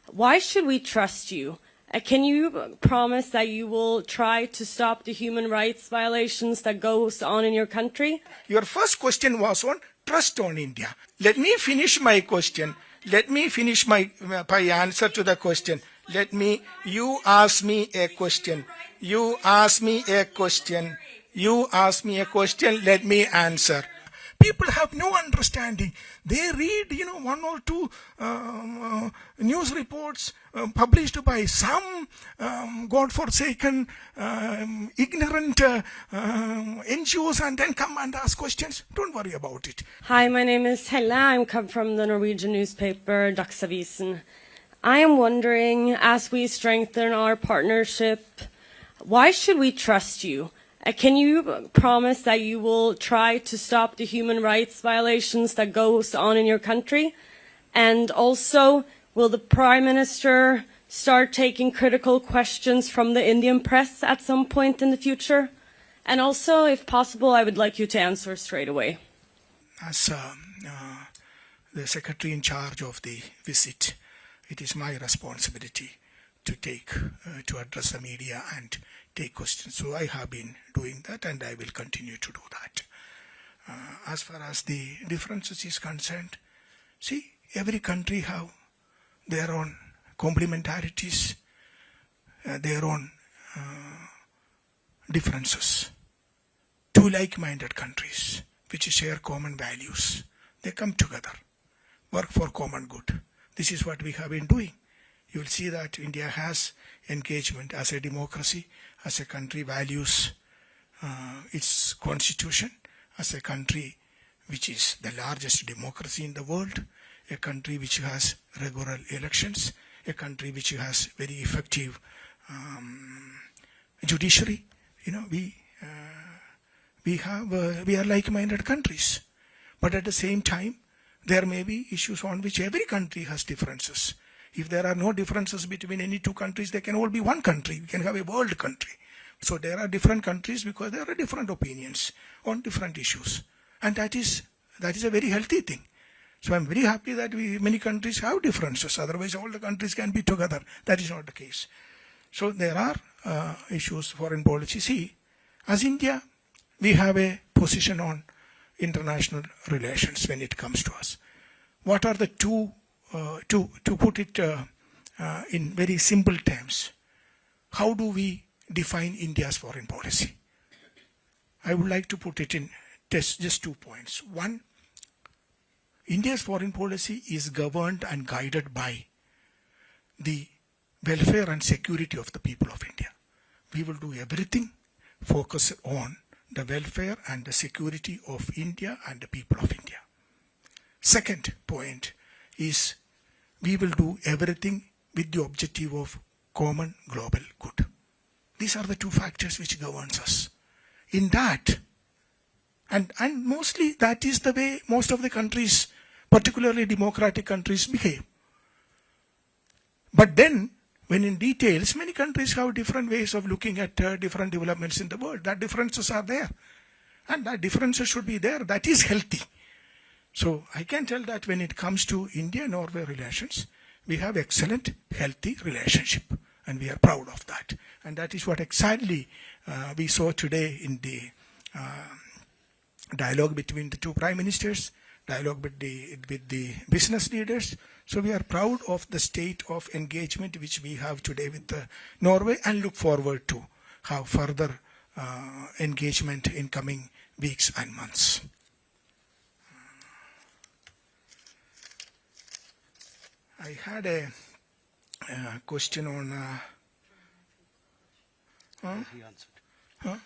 Why should we trust you? Can you promise that you will try to stop the human rights violations that goes on in your country? Your first question was on trust on India. Let me finish my question. Let me finish my answer to the question. You ask me a question. You ask me a question. You ask me a question. Let me answer. People have no understanding. They read, one or two news reports published by some God-forsaken, ignorant NGOs and then come and ask questions. Don't worry about it. Hi, my name is Helle. I come from the Norwegian newspaper Dagsavisen. I am wondering, as we strengthen our partnership, why should we trust you? Can you promise that you will try to stop the human rights violations that goes on in your country? And also, will the Prime Minister start taking critical questions from the Indian press at some point in the future? And also, if possible, I would like you to answer straight away. As the Secretary in charge of the visit, it is my responsibility to address the media and take questions. So I have been doing that and I will continue to do that. As far as the differences is concerned, see, every country have their own complementarities, their own differences. Two like-minded countries which share common values, they come together, work for common good. This is what we have been doing. You will see that India has engagement as a democracy, as a country values its constitution, as a country which is the largest democracy in the world, a country which has regular elections, a country which has very effective judiciary. We are like-minded countries. But at the same time, there may be issues on which every country has differences. If there are no differences between any two countries, they can all be one country. We can have a world country. So there are different countries because there are different opinions on different issues. And that is a very healthy thing. So I'm very happy that many countries have differences. Otherwise, all the countries can be together. That is not the case. So there are issues, foreign policy. See, as India, we have a position on international relations when it comes to us. What are the two, to put it in very simple terms, how do we define India's foreign policy? I would like to put it in just 2 points. One, India's foreign policy is governed and guided by the welfare and security of the people of India. We will do everything focused on the welfare and the security of India and the people of India. Second point is we will do everything with the objective of common global good. These are the two factors which governs us. In that, and mostly that is the way most of the countries, particularly democratic countries, behave. But then, when in details, many countries have different ways of looking at different developments in the world. That differences are there. And that differences should be there. That is healthy. So I can tell that when it comes to India-Norway relations, we have excellent, healthy relationship. And we are proud of that. And that is what exactly we saw today in the dialogue between the two prime ministers, dialogue with the business leaders. So we are proud of the state of engagement which we have today with Norway and look forward to have further engagement in coming weeks and months. I had a question on... He answered.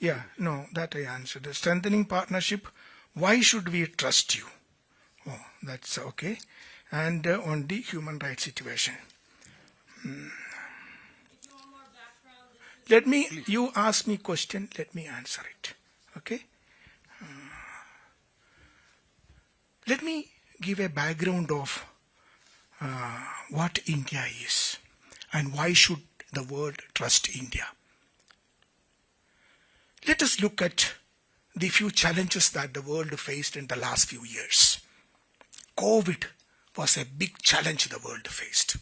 Yeah, no, that I answered. The strengthening partnership, why should we trust you? Oh, that's okay. And on the human rights situation. You ask me question, let me answer it. Okay? Let me give a background of what India is and why should the world trust India. Let us look at the few challenges that the world faced in the last few years. COVID was a big challenge the world faced.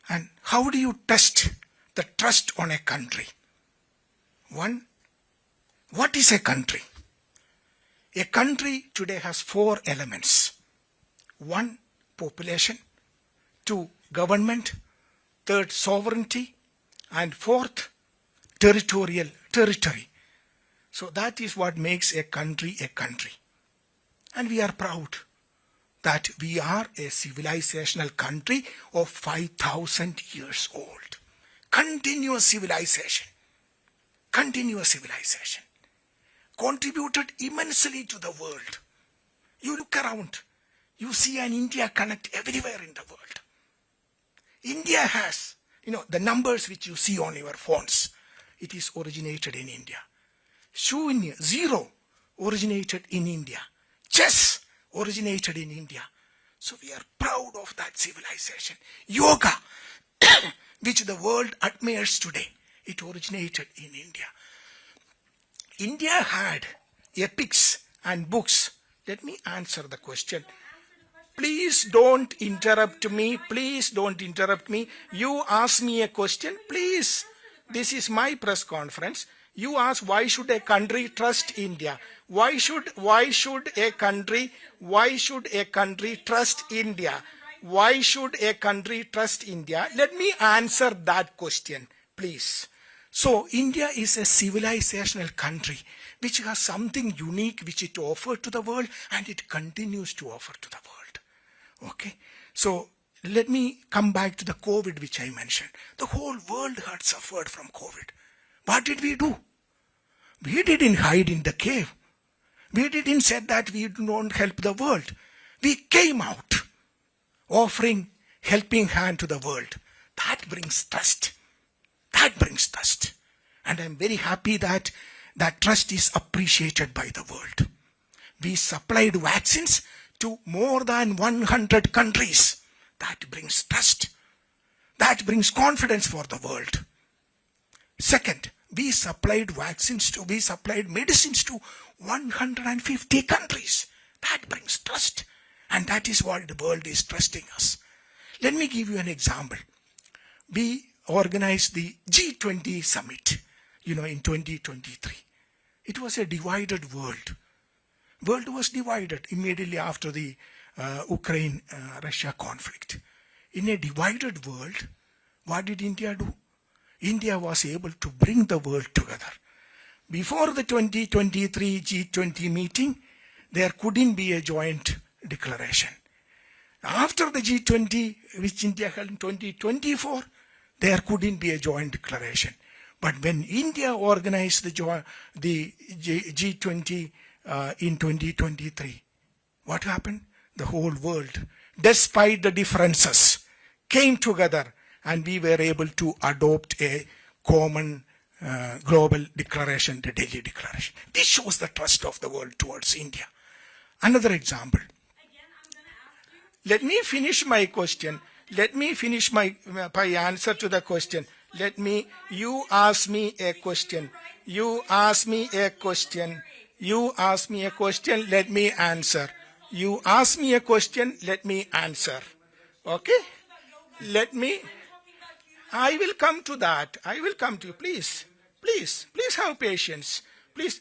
And how do you test the trust on a country? One, what is a country? A country today has 4 elements. 1, population. 2, government. 3rd, sovereignty. And 4th, territory. So that is what makes a country a country. And we are proud that we are a civilizational country of 5,000 years old. Continuous civilization. Contributed immensely to the world. You look around, you see an India connect everywhere in the world. India has, the numbers which you see on your phones, it is originated in India. Shunya, 0, originated in India. Chess originated in India. So we are proud of that civilization. Yoga, which the world admires today, it originated in India. India had epics and books. Let me answer the question. Please don't interrupt me. You ask me a question. Please. This is my press conference. You ask, why should a country trust India? Why should a country trust India? Why should a country trust India? Let me answer that question, please. So India is a civilizational country which has something unique which it offered to the world, and it continues to offer to the world. Okay. So let me come back to the COVID which I mentioned. The whole world had suffered from COVID. What did we do? We didn't hide in the cave. We didn't say that we don't help the world. We came out offering helping hand to the world. That brings trust. And I'm very happy that that trust is appreciated by the world. We supplied vaccines to more than 100 countries. That brings trust. That brings confidence for the world. Second, we supplied medicines to 150 countries. That brings trust. And that is what the world is trusting us. Let me give you an example. We organized the G20 summit, in 2023. It was a divided world. World was divided immediately after the Ukraine-Russia conflict. In a divided world, what did India do? India was able to bring the world together. Before the 2023 G20 meeting, there couldn't be a joint declaration. After the G20, which India held in 2024, there couldn't be a joint declaration. But when India organized the G20 in 2023, what happened? The whole world, despite the differences, came together, and we were able to adopt a common global declaration, the Delhi Declaration. This shows the trust of the world towards India. Another example. Let me finish my question. Let me finish my answer to the question. You ask me a question. Let me answer. You ask me a question, let me answer. Okay? I will come to that. Please have patience. Please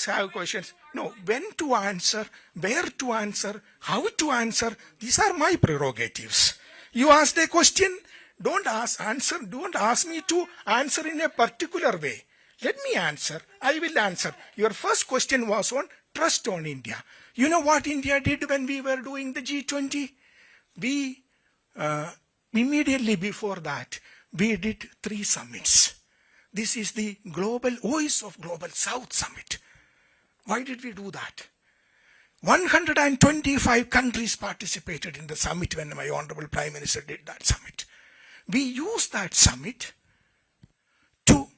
have questions. No, when to answer, where to answer, how to answer, these are my prerogatives. You asked a question, don't ask me to answer in a particular way. Let me answer. I will answer. Your first question was on trust on India. You know what India did when we were doing the G20? We, immediately before that, we did 3 summits. This is the Voice of Global South Summit. Why did we do that? 125 countries participated in the summit when my Honorable Prime Minister did that summit. We used that summit to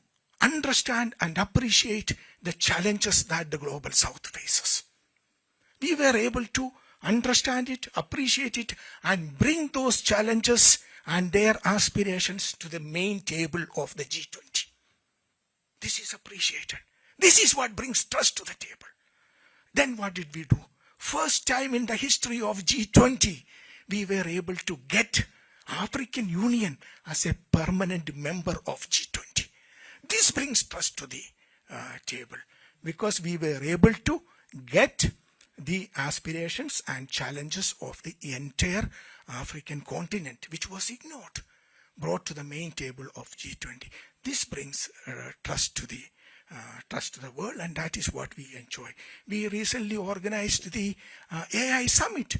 understand and appreciate the challenges that the Global South faces. We were able to understand it, appreciate it, and bring those challenges and their aspirations to the main table of the G20. This is appreciated. This is what brings trust to the table. Then what did we do? First time in the history of G20, we were able to get African Union as a permanent member of G20. This brings trust to the table because we were able to get the aspirations and challenges of the entire African continent, which was ignored, brought to the main table of G20. This brings trust to the world, and that is what we enjoy. We recently organized the AI Summit,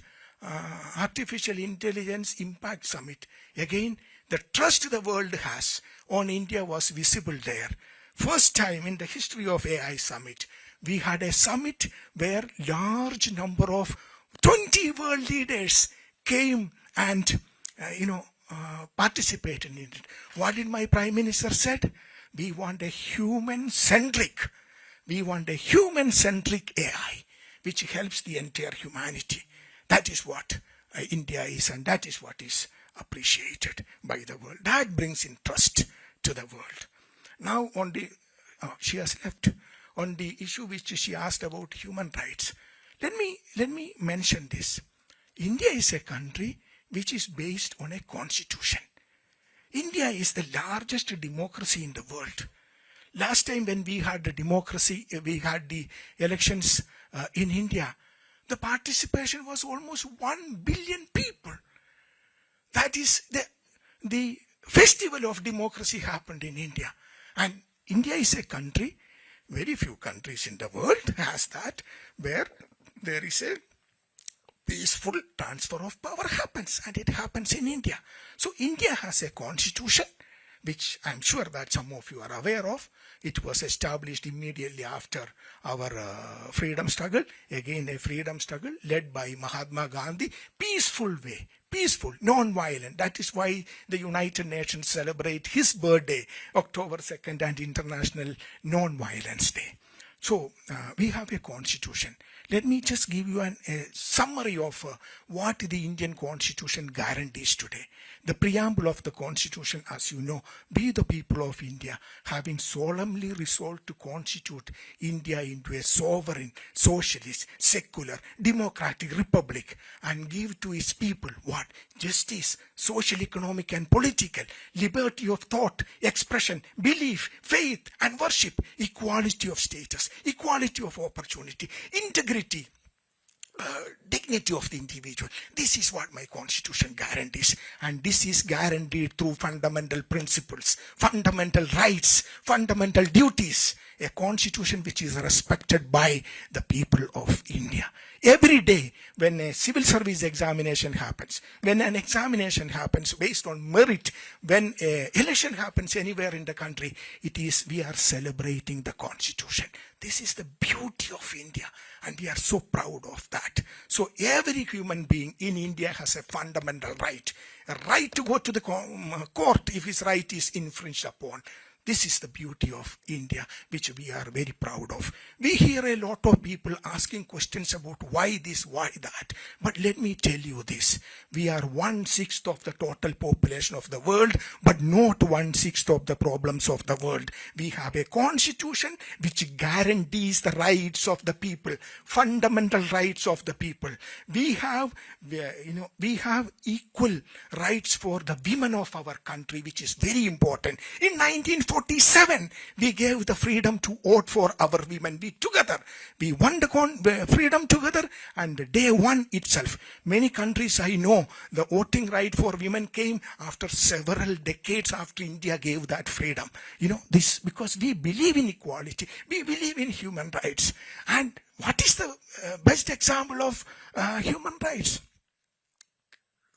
Artificial Intelligence Impact Summit. Again, the trust the world has on India was visible there. First time in the history of AI Summit, we had a summit where large number of 20 world leaders came and participated in it. What did my Prime Minister said? We want a human-centric AI which helps the entire humanity. That is what India is, and that is what is appreciated by the world. That brings in trust to the world. Now on the, she has left, on the issue which she asked about human rights. Let me mention this. India is a country which is based on a constitution. India is the largest democracy in the world. Last time when we had the democracy, we had the elections in India, the participation was almost 1 billion people. That is the festival of democracy happened in India. And India is a country, very few countries in the world has that, where there is a peaceful transfer of power happens, and it happens in India. So India has a constitution, which I'm sure that some of you are aware of. It was established immediately after our freedom struggle. Again, a freedom struggle led by Mahatma Gandhi. Peaceful way, peaceful, non-violent. That is why the United Nations celebrate his birthday, October 2nd, and International Non-Violence Day. So we have a constitution. Let me just give you a summary of what the Indian constitution guarantees today. The preamble of the constitution, as you know, we the people of India, having solemnly resolved to constitute India into a sovereign, socialist, secular, democratic republic, and give to its people what? Justice, social, economic, and political, liberty of thought, expression, belief, faith, and worship, equality of status, equality of opportunity, integrity, dignity of the individual. This is what my constitution guarantees, and this is guaranteed through fundamental principles, fundamental rights, fundamental duties, a constitution which is respected by the people of India. Every day when a civil service examination happens, when an examination happens based on merit, when an election happens anywhere in the country, we are celebrating the constitution. This is the beauty of India, and we are so proud of that. So every human being in India has a fundamental right, a right to go to the court if his right is infringed upon. This is the beauty of India, which we are very proud of. We hear a lot of people asking questions about why this, why that. But let me tell you this. We are 1/6 of the total population of the world, but not 1/6 of the problems of the world. We have a constitution which guarantees the rights of the people, fundamental rights of the people. We have equal rights for the women of our country, which is very important. In 1947, we gave the freedom to vote for our women. We won the freedom together, and day one itself. Many countries I know, the voting right for women came after several decades after India gave that freedom. This because we believe in equality, we believe in human rights. And what is the best example of human rights?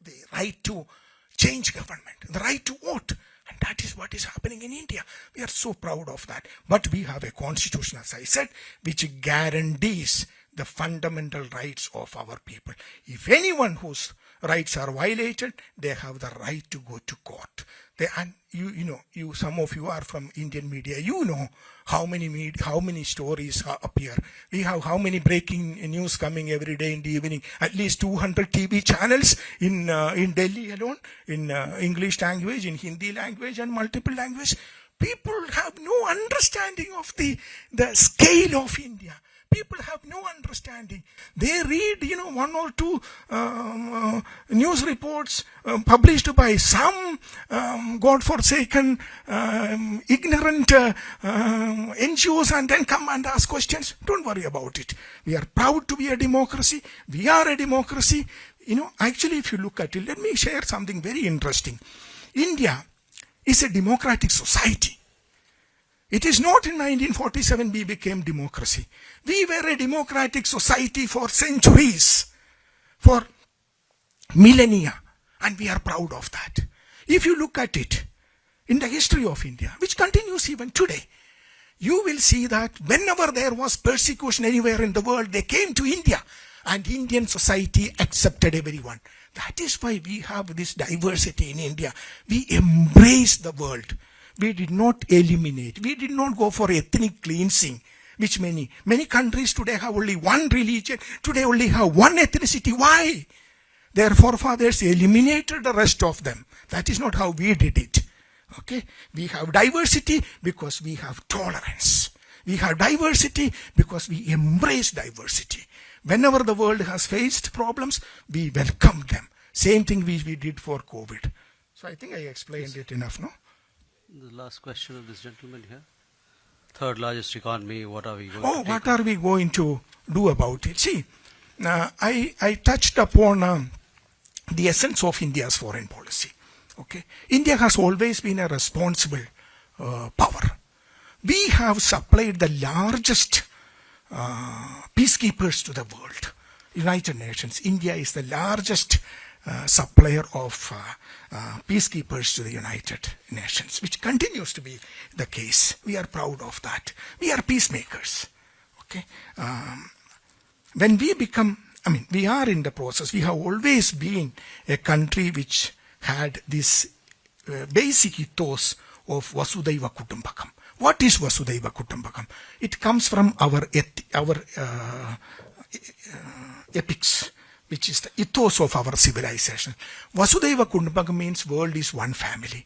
The right to change government, the right to vote. And that is what is happening in India. We are so proud of that. But we have a constitution, as I said, which guarantees the fundamental rights of our people. If anyone whose rights are violated, they have the right to go to court. And some of you are from Indian media. You know how many stories appear. We have how many breaking news coming every day in the evening. At least 200 TV channels in Delhi alone, in English language, in Hindi language, and multiple language. People have no understanding of the scale of India. People have no understanding. They read, one or two news reports published by some God-forsaken, ignorant NGOs and then come and ask questions. Don't worry about it. We are proud to be a democracy. We are a democracy. Actually, if you look at it, let me share something very interesting. India is a democratic society. It is not in 1947 we became democracy. We were a democratic society for centuries, for millennia, and we are proud of that. If you look at it in the history of India, which continues even today, you will see that whenever there was persecution anywhere in the world, they came to India, and Indian society accepted everyone. That is why we have this diversity in India. We embrace the world. We did not eliminate. We did not go for ethnic cleansing, which many countries today have only one religion. Today only have one ethnicity. Why? Their forefathers eliminated the rest of them. That is not how we did it. Okay? We have diversity because we have tolerance. We have diversity because we embrace diversity. Whenever the world has faced problems, we welcome them. Same thing we did for COVID. So I think I explained it enough, no? The last question of this gentleman here. Third largest economy, what are we going to Oh, what are we going to do about it? See, I touched upon the essence of India's foreign policy. Okay, India has always been a responsible power. We have supplied the largest peacekeepers to the world. United Nations. India is the largest supplier of peacekeepers to the United Nations, which continues to be the case. We are proud of that. We are peacemakers. Okay. When we become, we are in the process. We have always been a country which had this basic ethos of Vasudhaiva Kutumbakam. What is Vasudhaiva Kutumbakam? It comes from our epics, which is the ethos of our civilization. Vasudhaiva Kutumbakam means world is one family.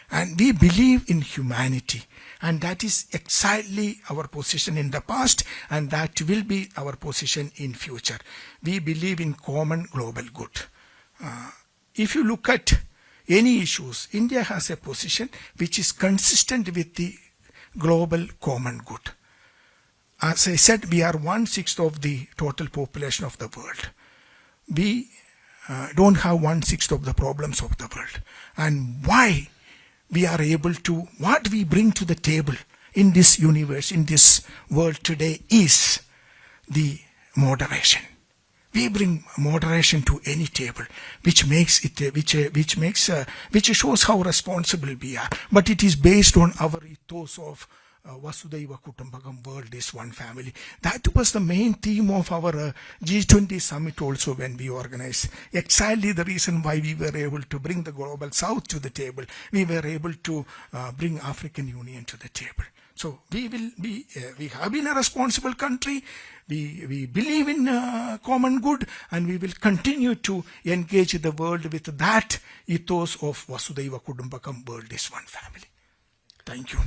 And we believe in humanity. And that is exactly our position in the past, and that will be our position in future. We believe in common global good. If you look at any issues, India has a position which is consistent with the global common good. As I said, we are 1/6 of the total population of the world. We don't have 1/6 of the problems of the world. And why we are able to, what we bring to the table in this universe, in this world today, is the moderation. We bring moderation to any table, which makes it, which shows how responsible we are. But it is based on our ethos of Vasudhaiva Kutumbakam, world is one family. That was the main theme of our G20 summit also when we organized. Exactly the reason why we were able to bring the global south to the table. We were able to bring African Union to the table. So we have been a responsible country. We believe in common good, and we will continue to engage the world with that ethos of Vasudhaiva Kutumbakam, world is one family. Thank you.